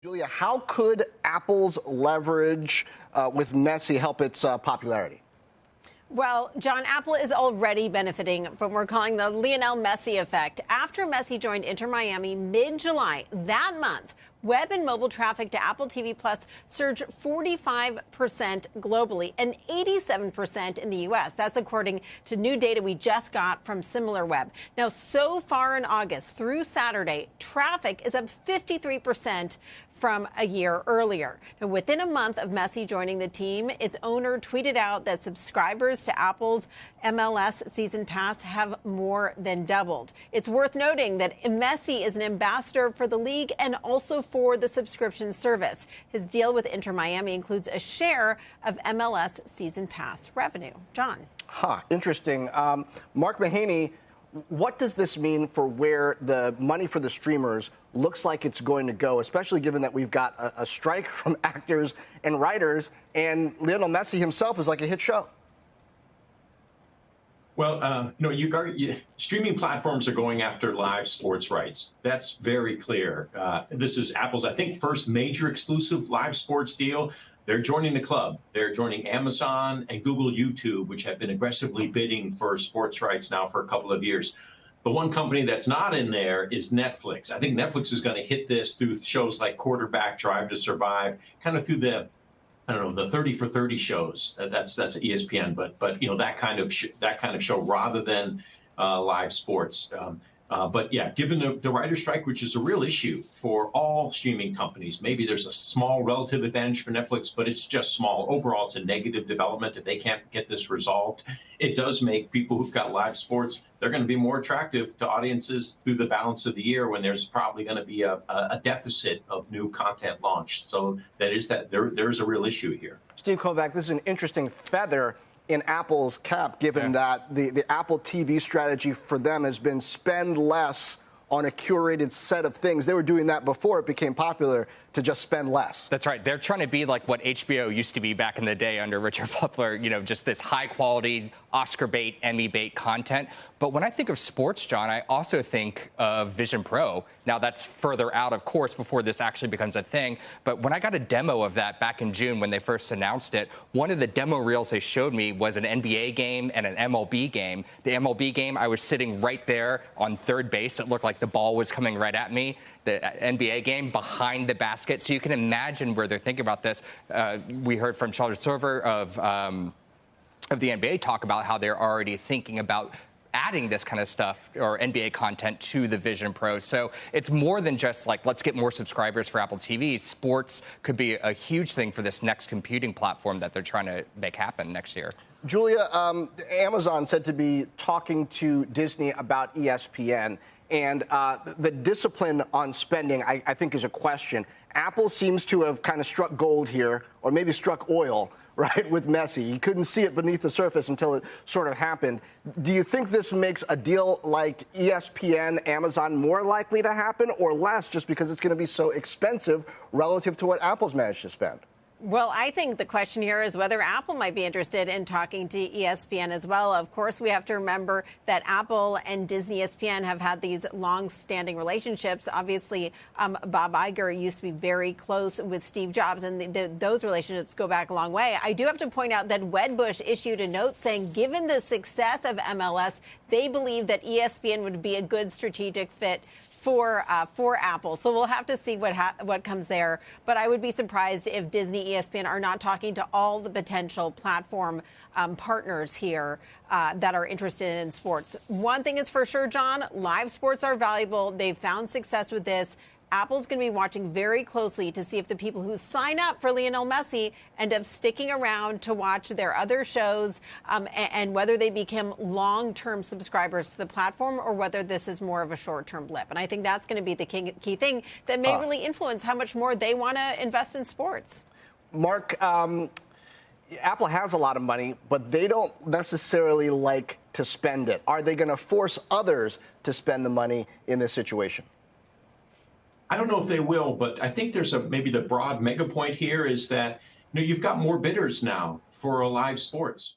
Julia, how could Apple's leverage with Messi help its popularity? Well, John, Apple is already benefiting from what we're calling the Lionel Messi effect. After Messi joined Inter Miami mid-July, that month, web and mobile traffic to Apple TV Plus surged 45% globally and 87% in the U.S. That's according to new data we just got from SimilarWeb. Now, so far in August through Saturday, traffic is up 53% from a year earlier. Now, within a month of Messi joining the team, its owner tweeted out that subscribers to Apple's MLS season pass have more than doubled. It's worth noting that Messi is an ambassador for the league and also for the subscription service. His deal with Inter Miami includes a share of MLS season pass revenue. John. Interesting. Mark Mahaney, what does this mean for where the money for the streamers looks like it's going to go, especially given that we've got a strike from actors and writers, and Lionel Messi himself is like a hit show? Well, streaming platforms are going after live sports rights. That's very clear. This is Apple's, I think, first major exclusive live sports deal. They're joining the club. They're joining Amazon and Google YouTube, which have been aggressively bidding for sports rights now for a couple of years. The one company that's not in there is Netflix. I think Netflix is going to hit this through shows like Quarterback, Drive to Survive, kind of through the, I don't know, the 30 for 30 shows. That's ESPN, but that kind of show rather than live sports. But yeah, given the writer's strike, which is a real issue for all streaming companies, maybe there's a small relative advantage for Netflix, but it's just small. Overall, it's a negative development. If they can't get this resolved, it does make people who've got live sports, they're going to be more attractive to audiences through the balance of the year when there's probably going to be a deficit of new content launched. So there is a real issue here. Steve Kovac, this is an interesting feather in Apple's cap, given that the Apple TV strategy for them has been spend less on a curated set of things. They were doing that before it became popular, to just spend less. That's right. They're trying to be like what HBO used to be back in the day under Richard Butler, just this high quality, Oscar bait, Emmy bait content. But when I think of sports, John, I also think of Vision Pro. Now, that's further out, of course, before this actually becomes a thing. But when I got a demo of that back in June when they first announced it, one of the demo reels they showed me was an NBA game and an MLB game. The MLB game, I was sitting right there on third base. It looked like the ball was coming right at me. The NBA game behind the basket. So you can imagine where they're thinking about this. We heard from Sheldon Silver of the NBA talk about how they're already thinking about adding this kind of stuff or NBA content to the Vision Pro. So it's more than just like, let's get more subscribers for Apple TV. Sports could be a huge thing for this next computing platform that they're trying to make happen next year. Julia, Amazon said to be talking to Disney about ESPN. And the discipline on spending, I think, is a question. Apple seems to have kind of struck gold here, or maybe struck oil, right, with Messi. You couldn't see it beneath the surface until it sort of happened. Do you think this makes a deal like ESPN, Amazon more likely to happen, or less, just because it's going to be so expensive relative to what Apple's managed to spend? Well, I think the question here is whether Apple might be interested in talking to ESPN as well. Of course, we have to remember that Apple and Disney ESPN have had these long-standing relationships. Obviously, Bob Iger used to be very close with Steve Jobs, and those relationships go back a long way. I do have to point out that Wedbush issued a note saying, given the success of MLS, they believe that ESPN would be a good strategic fit for Apple. So we'll have to see what comes there. But I would be surprised if Disney, ESPN are not talking to all the potential platform partners here that are interested in sports. One thing is for sure, John, live sports are valuable. They've found success with this. Apple's going to be watching very closely to see if the people who sign up for Lionel Messi end up sticking around to watch their other shows and whether they become long-term subscribers to the platform or whether this is more of a short-term blip. And I think that's going to be the key thing that may really influence how much more they want to invest in sports. Mark, Apple has a lot of money, but they don't necessarily like to spend it. Are they going to force others to spend the money in this situation? I don't know if they will, but I think there's maybe the broad mega point here is that you've got more bidders now for live sports.